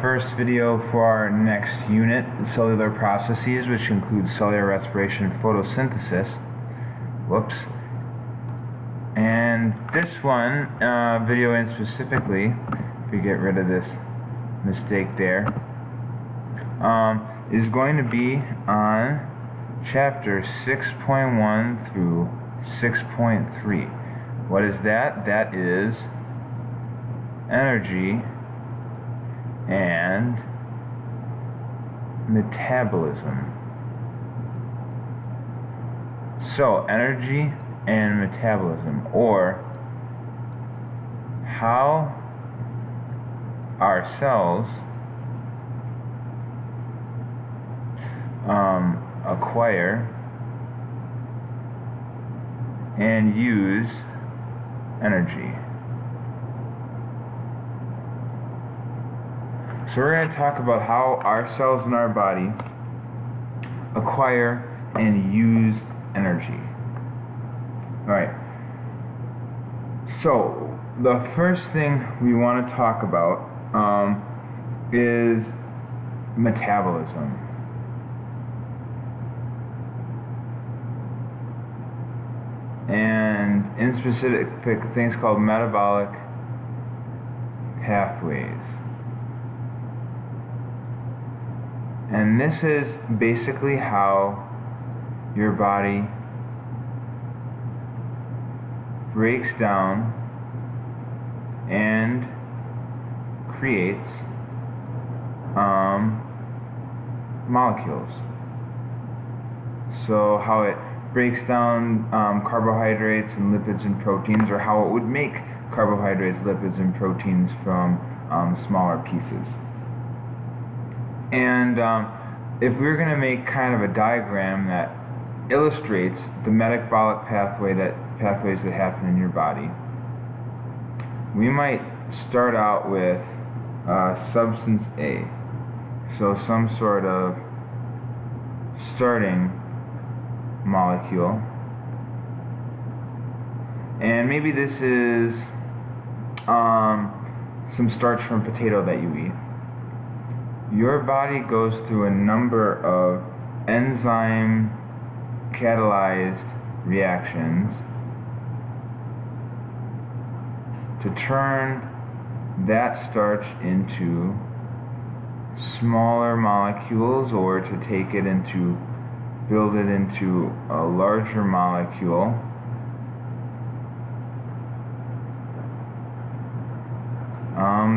first video for our next unit, cellular processes, which includes cellular respiration and photosynthesis. Whoops. And this one, video in specifically, if we get rid of this mistake there, is going to be on chapter 6.1 through 6.3. What is that? That is energy and metabolism. So, energy and metabolism, or how our cells acquire and use energy. So we're going to talk about how our cells in our body acquire and use energy. Alright, so the first thing we want to talk about is metabolism. And in specific things called metabolic pathways. And this is basically how your body breaks down and creates molecules. So how it breaks down carbohydrates and lipids and proteins, or how it would make carbohydrates, lipids, and proteins from smaller pieces. And if we were going to make kind of a diagram that illustrates the metabolic pathways that happen in your body, we might start out with substance A. So some sort of starting molecule. And maybe this is some starch from potato that you eat. Your body goes through a number of enzyme catalyzed reactions to turn that starch into smaller molecules, or to take it into, build it into a larger molecule.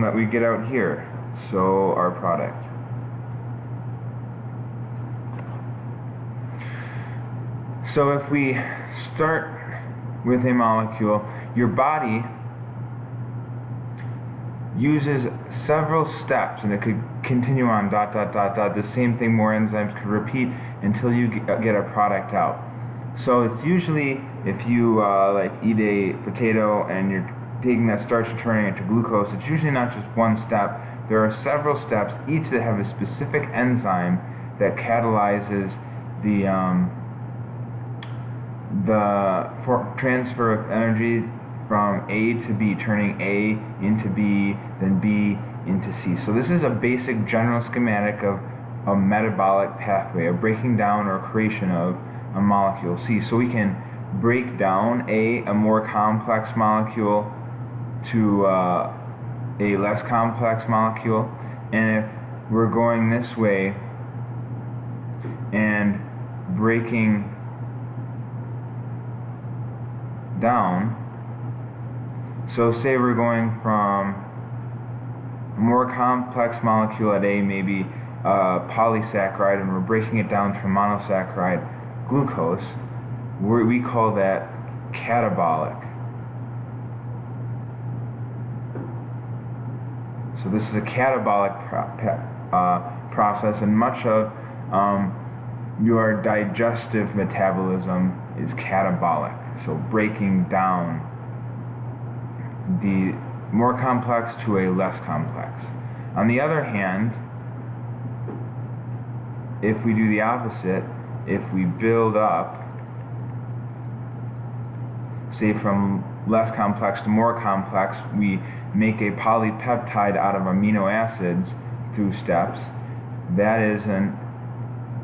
That we get out here. So our product. So if we start with a molecule, your body uses several steps, and it could continue on ... The same thing, more enzymes could repeat until you get a product out. So it's usually, if you like eat a potato and you're taking that starch and turning it to glucose, it's usually not just one step. There are several steps, each that have a specific enzyme that catalyzes the transfer of energy from A to B, turning A into B, then B into C. So this is a basic general schematic of a metabolic pathway, a breaking down or creation of a molecule C. So we can break down a more complex molecule to a less complex molecule, and if we're going this way and breaking down, so say we're going from a more complex molecule at A, maybe polysaccharide, and we're breaking it down to a monosaccharide, glucose, we call that catabolic. So this is a catabolic process, and much of your digestive metabolism is catabolic. So breaking down the more complex to a less complex. On the other hand, if we do the opposite, if we build up, say from less complex to more complex, we make a polypeptide out of amino acids, through steps. That is an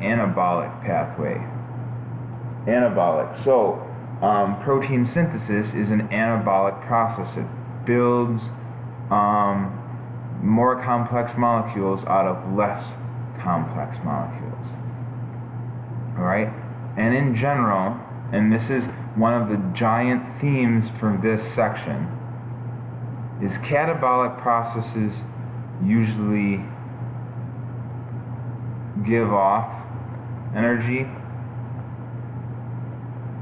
anabolic pathway. Anabolic. So, protein synthesis is an anabolic process. It builds more complex molecules out of less complex molecules. Alright? And in general, and this is one of the giant themes for this section, is catabolic processes usually give off energy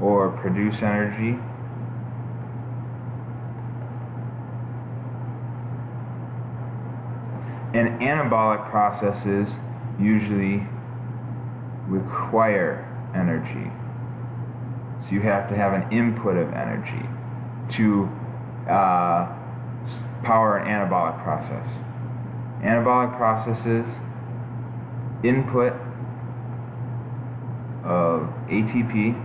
or produce energy, and anabolic processes usually require energy. So you have to have an input of energy to power an anabolic process. Anabolic processes, input of ATP.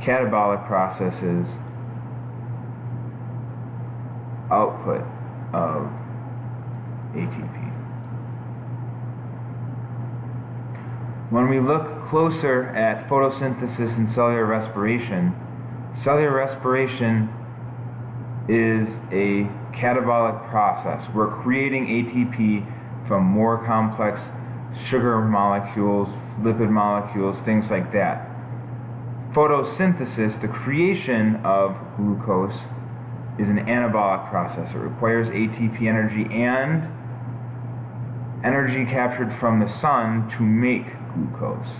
Catabolic processes, output of ATP. When we look closer at photosynthesis and cellular respiration is a catabolic process. We're creating ATP from more complex sugar molecules, lipid molecules, things like that. Photosynthesis, the creation of glucose, is an anabolic process. It requires ATP energy and energy captured from the sun to make glucose.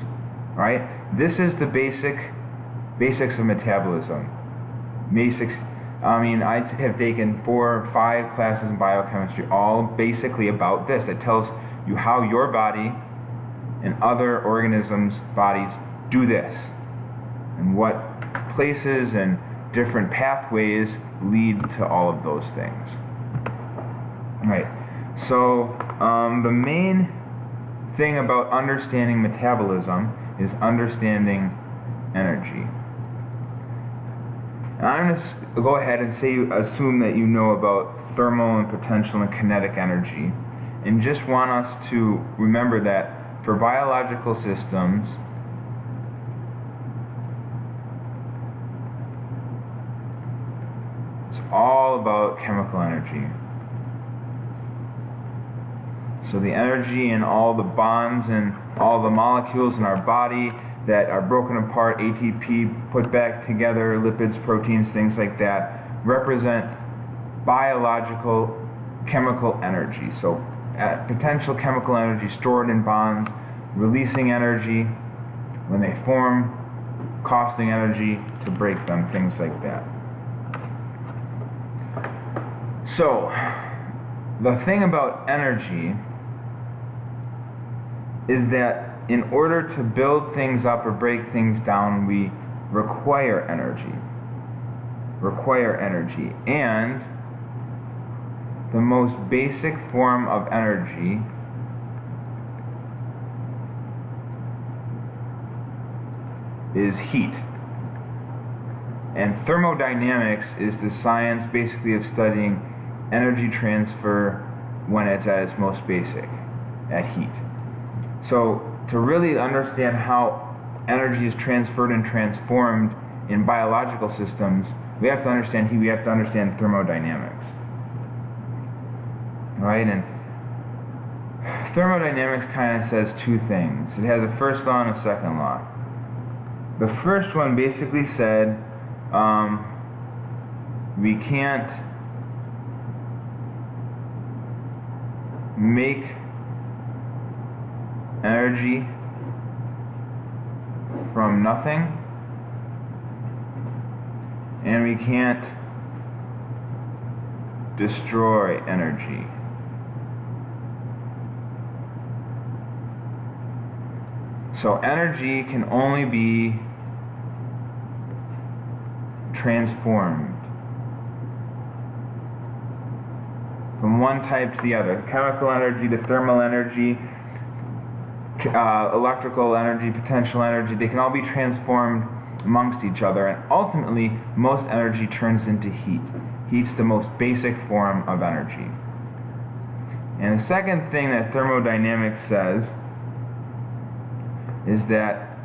Right? This is the basics of metabolism. I have taken 4 or 5 classes in biochemistry, all basically about this. It tells you how your body and other organisms' bodies do this, and what places and different pathways lead to all of those things. Right. So the main thing about understanding metabolism is understanding energy. And I'm going to go ahead and assume that you know about thermal and potential and kinetic energy, and just want us to remember that for biological systems, it's all about chemical energy. So the energy in all the bonds and all the molecules in our body that are broken apart, ATP put back together, lipids, proteins, things like that, represent biological chemical energy. So potential chemical energy stored in bonds, releasing energy when they form, costing energy to break them, things like that. So the thing about energy is that in order to build things up or break things down, we require energy. And the most basic form of energy is heat. And thermodynamics is the science basically of studying energy transfer when it's at its most basic, at heat. So to really understand how energy is transferred and transformed in biological systems, we have to understand heat, we have to understand thermodynamics. Right? And thermodynamics kind of says 2 things. It has a first law and a second law. The first one basically said we can't make energy from nothing, and we can't destroy energy. So energy can only be transformed from one type to the other. Chemical energy to thermal energy, electrical energy, potential energy, they can all be transformed amongst each other, and ultimately most energy turns into heat. Heat's the most basic form of energy. And the second thing that thermodynamics says is that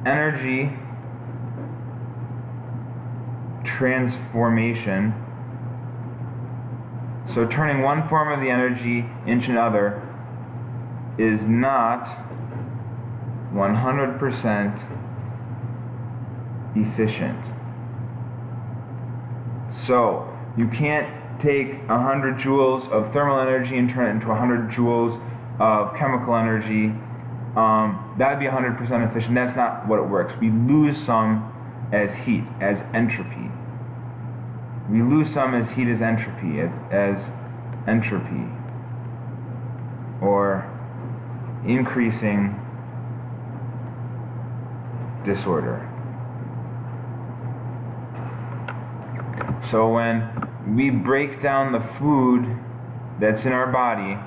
energy transformation, so turning one form of the energy into another, is not 100% efficient. So you can't take 100 joules of thermal energy and turn it into 100 joules of chemical energy. That would be 100% efficient. That's not what it works. We lose some as heat, as entropy. We lose some as heat as entropy, as entropy, or increasing disorder. So when we break down the food that's in our body,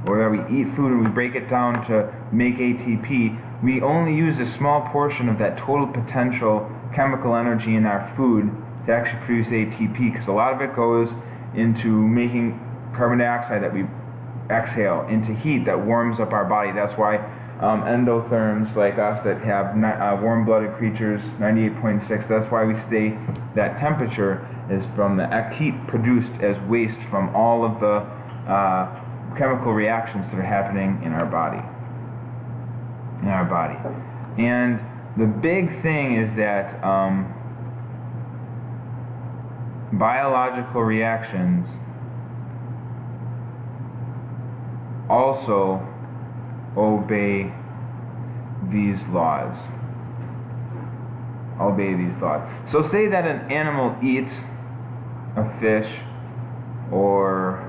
or that we eat food and we break it down to make ATP, we only use a small portion of that total potential chemical energy in our food to actually produce ATP, because a lot of it goes into making carbon dioxide that we exhale, into heat that warms up our body. That's why endotherms like us that have warm-blooded creatures, 98.6, that's why we stay that temperature, is from the heat produced as waste from all of the chemical reactions that are happening in our body. And the big thing is that biological reactions also obey these laws. So say that an animal eats a fish or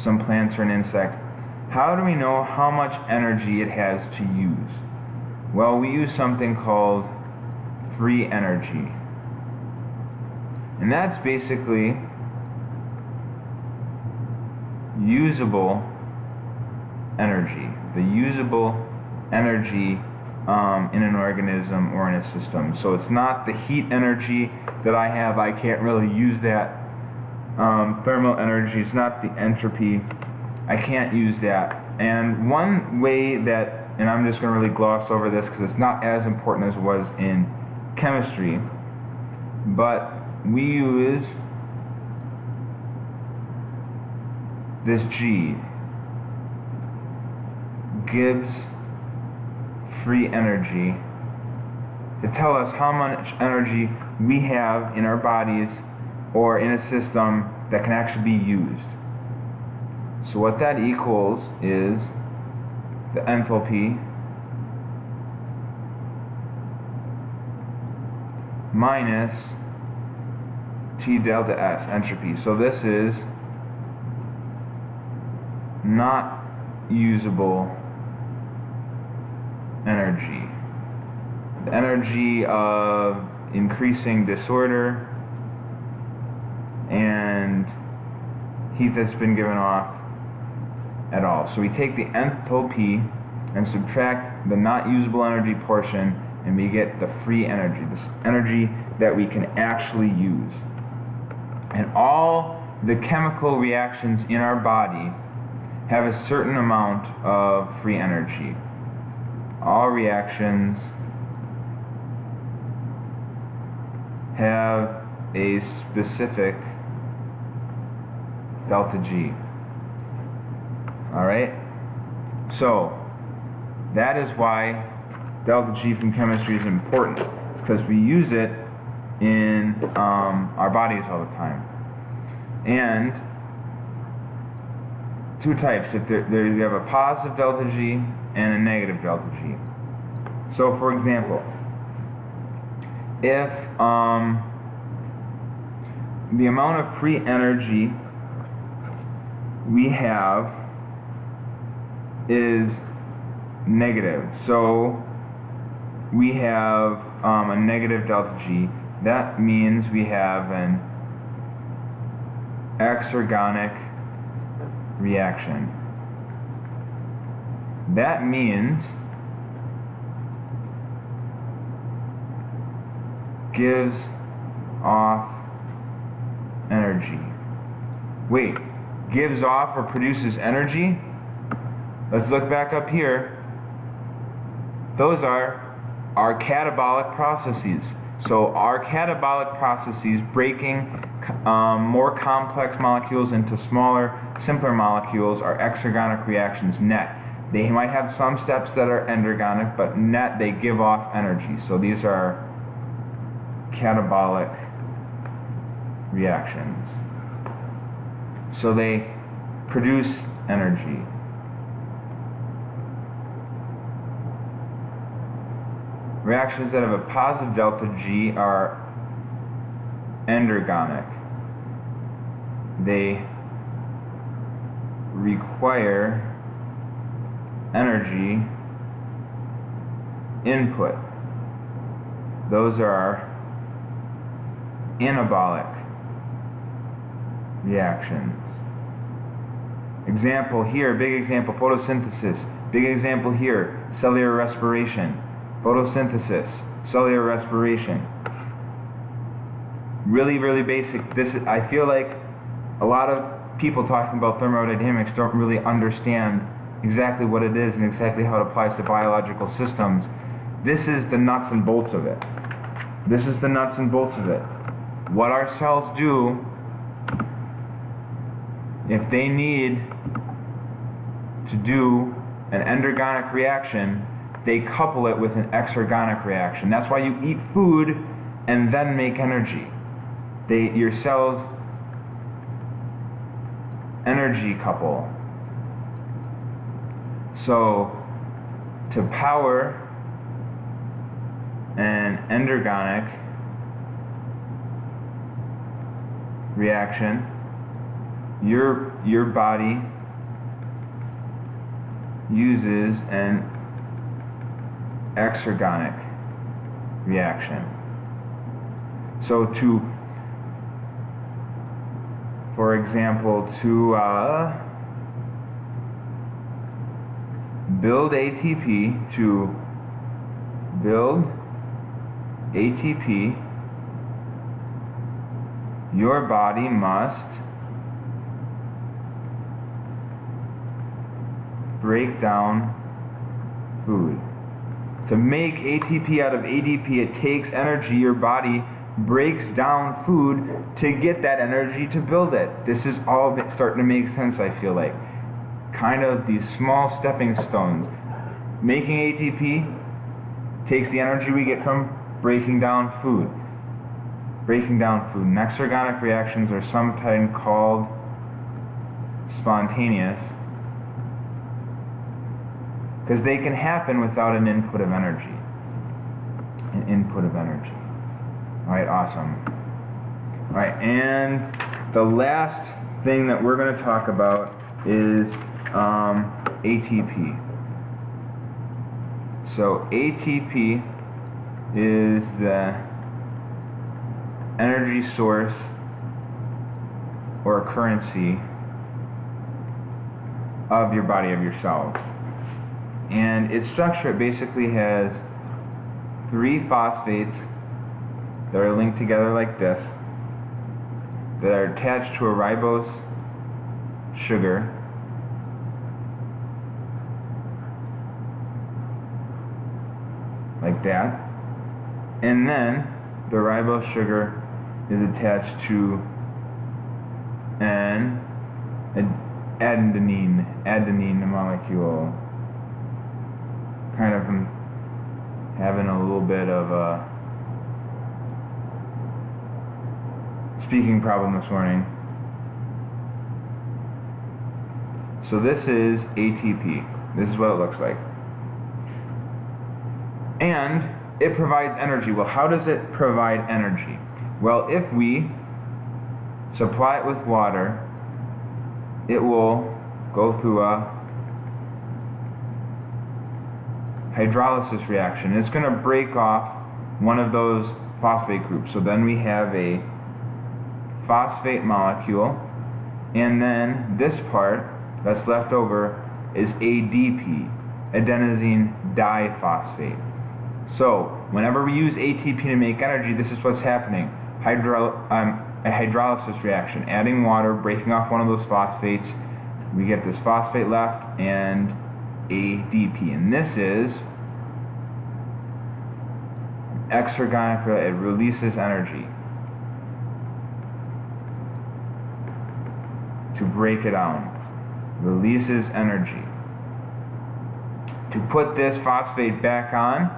some plants or an insect. How do we know how much energy it has to use? Well, we use something called free energy. And that's basically usable energy. The usable energy in an organism or in a system. So it's not the heat energy that I have. I can't really use that. Thermal energy. It's not the entropy. I can't use that. And one way that, and I'm just going to really gloss over this because it's not as important as it was in chemistry, but we use this G, Gibbs free energy, to tell us how much energy we have in our bodies or in a system that can actually be used. So what that equals is the enthalpy minus T delta S, entropy. So this is not usable energy. The energy of increasing disorder and heat that's been given off at all. So we take the enthalpy and subtract the not usable energy portion, and we get the free energy, this energy that we can actually use. And all the chemical reactions in our body have a certain amount of free energy. All reactions have a specific delta G. Alright? So, that is why delta G from chemistry is important, because we use it in our bodies all the time. And two types. If you have a positive delta G and a negative delta G. So, for example, if the amount of free energy we have is negative, so we have a negative delta G, that means we have an exergonic reaction. That means gives off energy. Wait, gives off or produces energy. Let's look back up here. Those are our catabolic processes. So our catabolic processes, breaking more complex molecules into smaller, simpler molecules, are exergonic reactions net. They might have some steps that are endergonic, but net they give off energy. So these are catabolic reactions. So they produce energy. Reactions that have a positive delta G are endergonic. They require energy input. Those are anabolic reactions. Example here, big example, photosynthesis. Big example here, cellular respiration. Photosynthesis, cellular respiration. Really, really basic. I feel like a lot of people talking about thermodynamics don't really understand exactly what it is and exactly how it applies to biological systems. This is the nuts and bolts of it. This is the nuts and bolts of it. What our cells do, if they need to do an endergonic reaction, they couple it with an exergonic reaction. That's why you eat food and then make energy. Your cells energy couple. So to power an endergonic reaction, your body uses an exergonic reaction. So for example, to build ATP, your body must break down food. To make ATP out of ADP, it takes energy. Your body breaks down food to get that energy to build it. This is all starting to make sense, I feel like. Kind of these small stepping stones. Making ATP takes the energy we get from breaking down food. Breaking down food. And exergonic reactions are sometimes called spontaneous, because they can happen without an input of energy. Alright, awesome. Alright, and the last thing that we're going to talk about is ATP. So ATP is the energy source or currency of your body, of your cells. And its structure basically has 3 phosphates that are linked together like this, that are attached to a ribose sugar, like that, and then the ribose sugar is attached to an adenine molecule. Kind of having a little bit of a speaking problem this morning. So this is ATP. This is what it looks like. And it provides energy. Well, how does it provide energy? Well, if we supply it with water, it will go through a hydrolysis reaction. It's going to break off one of those phosphate groups. So then we have a phosphate molecule, and then this part that's left over is ADP, adenosine diphosphate. So whenever we use ATP to make energy, this is what's happening. a hydrolysis reaction, adding water, breaking off one of those phosphates. We get this phosphate left and ADP, and this is exergonic. It releases energy. To break it down, releases energy. To put this phosphate back on,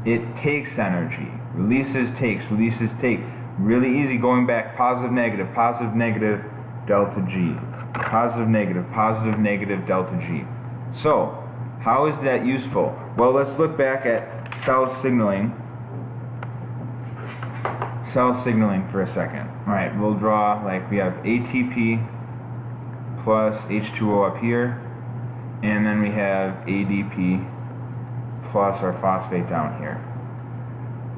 it takes energy. Releases, takes, releases, take. Really easy going back, positive, negative, delta G. Positive, negative, delta G. So, how is that useful? Well, let's look back at cell signaling. Cell signaling for a second. Alright, we'll draw, like, we have ATP plus H2O up here, and then we have ADP plus our phosphate down here.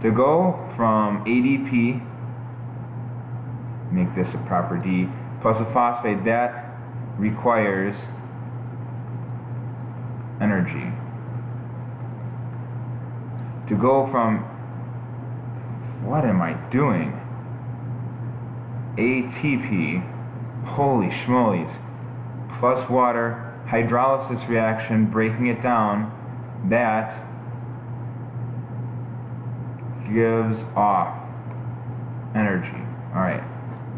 To go from ADP, make this a proper D, plus a phosphate, that requires energy. To go from, what am I doing? ATP, holy schmolies, plus water, hydrolysis reaction, breaking it down, that gives off energy. Alright,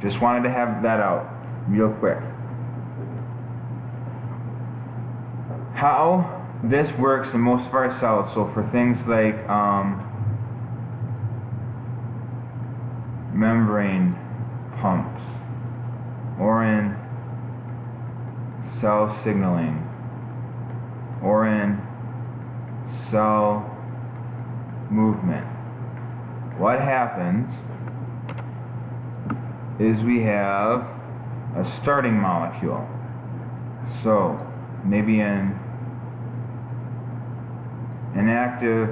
just wanted to have that out real quick. How this works in most of our cells, so for things like membrane pumps, or in cell signaling, or in cell movement, what happens is we have a starting molecule. So maybe an active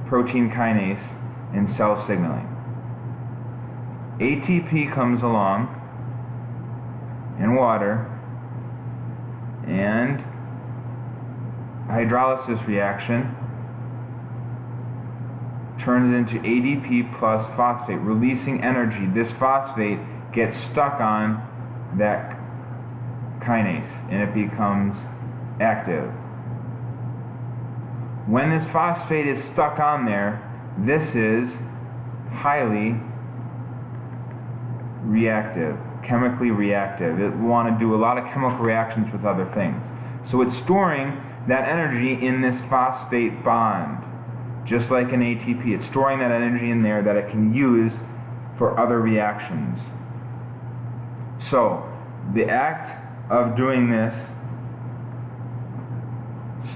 protein kinase in cell signaling. ATP comes along and water, and hydrolysis reaction turns into ADP plus phosphate, releasing energy. This phosphate gets stuck on that kinase and it becomes active. When this phosphate is stuck on there, this is highly reactive, chemically reactive. It will want to do a lot of chemical reactions with other things. So it's storing that energy in this phosphate bond, just like an ATP. It's storing that energy in there that it can use for other reactions. So the act of doing this,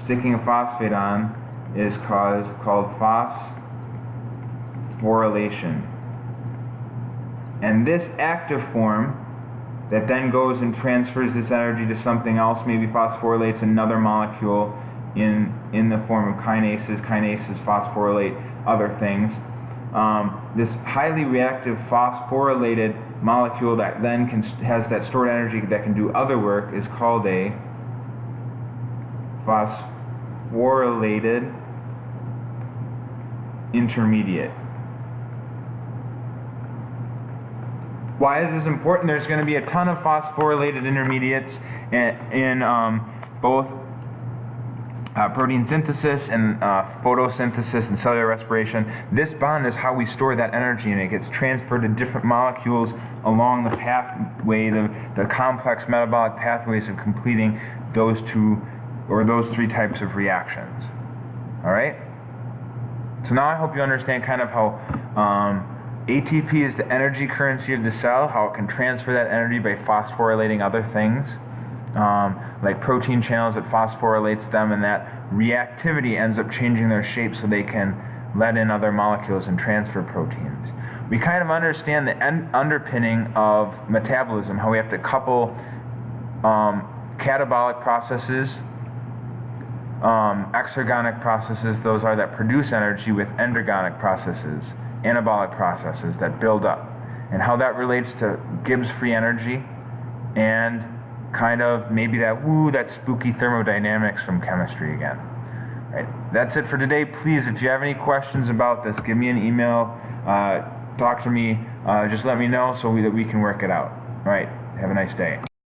sticking a phosphate on, is called phosphorylation. And this active form that then goes and transfers this energy to something else, maybe phosphorylates another molecule in the form of kinases. Kinases phosphorylate other things. This highly reactive phosphorylated molecule that then has that stored energy that can do other work is called a phosphorylated intermediate. Why is this important? There's going to be a ton of phosphorylated intermediates in both protein synthesis and photosynthesis and cellular respiration. This bond is how we store that energy, and it gets transferred to different molecules along the pathway, the complex metabolic pathways of completing those two or those three types of reactions. Alright? So now I hope you understand kind of how ATP is the energy currency of the cell, how it can transfer that energy by phosphorylating other things, like protein channels, it phosphorylates them, and that reactivity ends up changing their shape so they can let in other molecules and transfer proteins. We kind of understand the underpinning of metabolism, how we have to couple catabolic processes, exergonic processes, those are that produce energy, with endergonic processes, anabolic processes that build up, and how that relates to Gibbs free energy and kind of maybe that spooky thermodynamics from chemistry again. Right. That's it for today. Please, if you have any questions about this, give me an email. talk to me, just let me know so that we can work it out. All right, have a nice day.